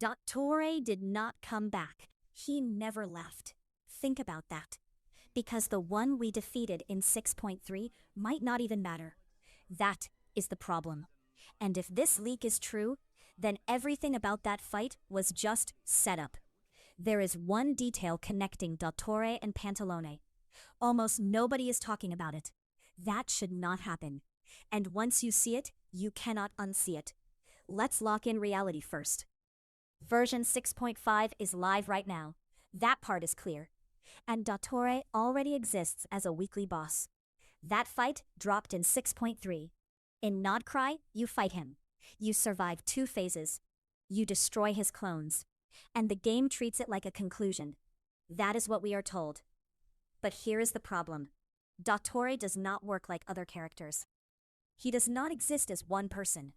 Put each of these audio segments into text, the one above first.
Dottore did not come back. He never left. Think about that. Because the one we defeated in 6.3 might not even matter. That is the problem. And if this leak is true, then everything about that fight was just set up. There is one detail connecting Dottore and Pantalone. Almost nobody is talking about it. That should not happen. And once you see it, you cannot unsee it. Let's lock in reality first. Version 6.5 is live right now. That part is clear. And Dottore already exists as a weekly boss. That fight dropped in 6.3. In Nodcry, you fight him. You survive 2 phases. You destroy his clones. And the game treats it like a conclusion. That is what we are told. But here is the problem. Dottore does not work like other characters. He does not exist as one person.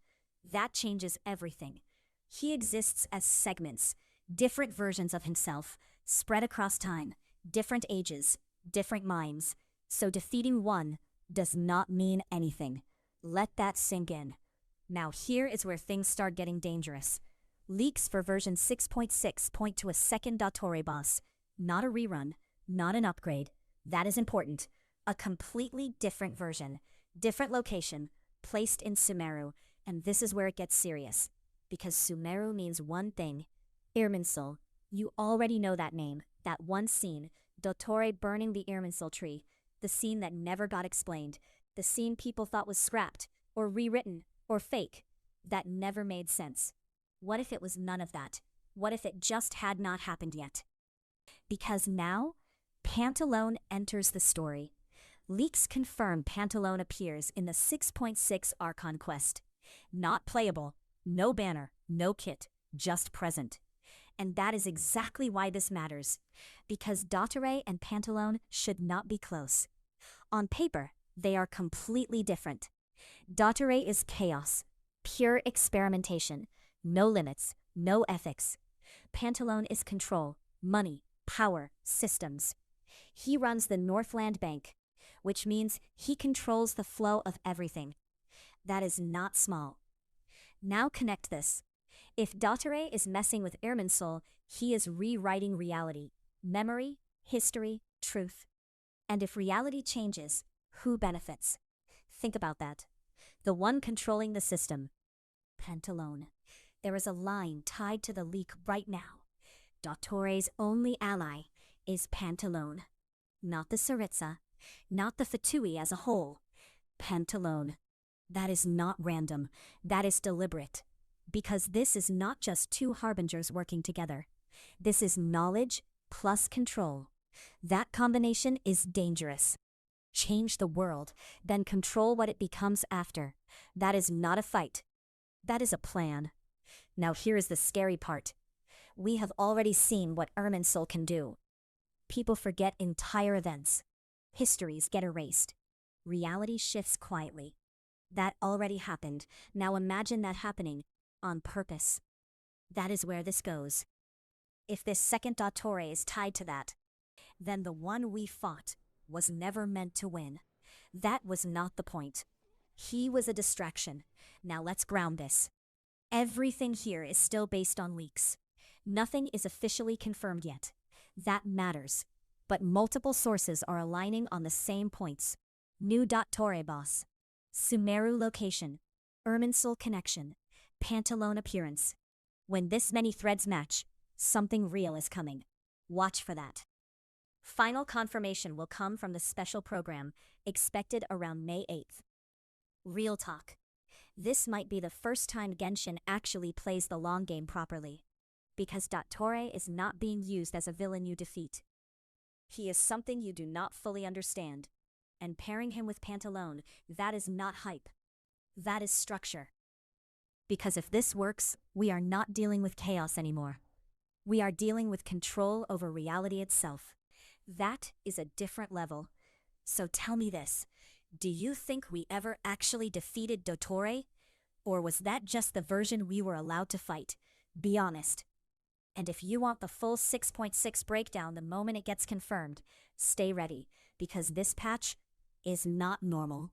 That changes everything. He exists as segments, different versions of himself, spread across time, different ages, different minds. So defeating one does not mean anything. Let that sink in. Now here is where things start getting dangerous. Leaks for version 6.6 point to a second Dottore boss. Not a rerun, not an upgrade. That is important. A completely different version, different location, placed in Sumeru, and this is where it gets serious. Because Sumeru means one thing. Irminsul. You already know that name, that one scene, Dottore burning the Irminsul tree, the scene that never got explained, the scene people thought was scrapped, or rewritten, or fake, that never made sense. What if it was none of that? What if it just had not happened yet? Because now, Pantalone enters the story. Leaks confirm Pantalone appears in the 6.6 Archon quest. Not playable, no banner, no kit, just present. And that is exactly why this matters. Because Dottore and Pantalone should not be close. On paper, they are completely different. Dottore is chaos, pure experimentation, no limits, no ethics. Pantalone is control, money, power, systems. He runs the Northland Bank, which means he controls the flow of everything. That is not small. Now connect this. If Dottore is messing with Irminsul, he is rewriting reality, memory, history, truth. And if reality changes, who benefits? Think about that. The one controlling the system. Pantalone. There is a line tied to the leak right now. Dottore's only ally is Pantalone. Not the Saritsa, not the Fatui as a whole. Pantalone. That is not random. That is deliberate. Because this is not just 2 Harbingers working together. This is knowledge plus control. That combination is dangerous. Change the world, then control what it becomes after. That is not a fight. That is a plan. Now here is the scary part. We have already seen what Irminsul can do. People forget entire events. Histories get erased. Reality shifts quietly. That already happened. Now imagine that happening on purpose. That is where this goes. If this second Dottore is tied to that, then the one we fought was never meant to win. That was not the point. He was a distraction. Now let's ground this. Everything here is still based on leaks. Nothing is officially confirmed yet. That matters. But multiple sources are aligning on the same points. New Dottore boss. Sumeru location. Irminsul connection. Pantalone appearance. When this many threads match, something real is coming. Watch for that. Final confirmation will come from the special program, expected around May 8th. Real talk. This might be the first time Genshin actually plays the long game properly. Because Dottore is not being used as a villain you defeat. He is something you do not fully understand. And pairing him with Pantalone, that is not hype. That is structure. Because if this works, we are not dealing with chaos anymore. We are dealing with control over reality itself. That is a different level. So tell me this, do you think we ever actually defeated Dottore? Or was that just the version we were allowed to fight? Be honest. And if you want the full 6.6 breakdown the moment it gets confirmed, stay ready, because this patch is not normal.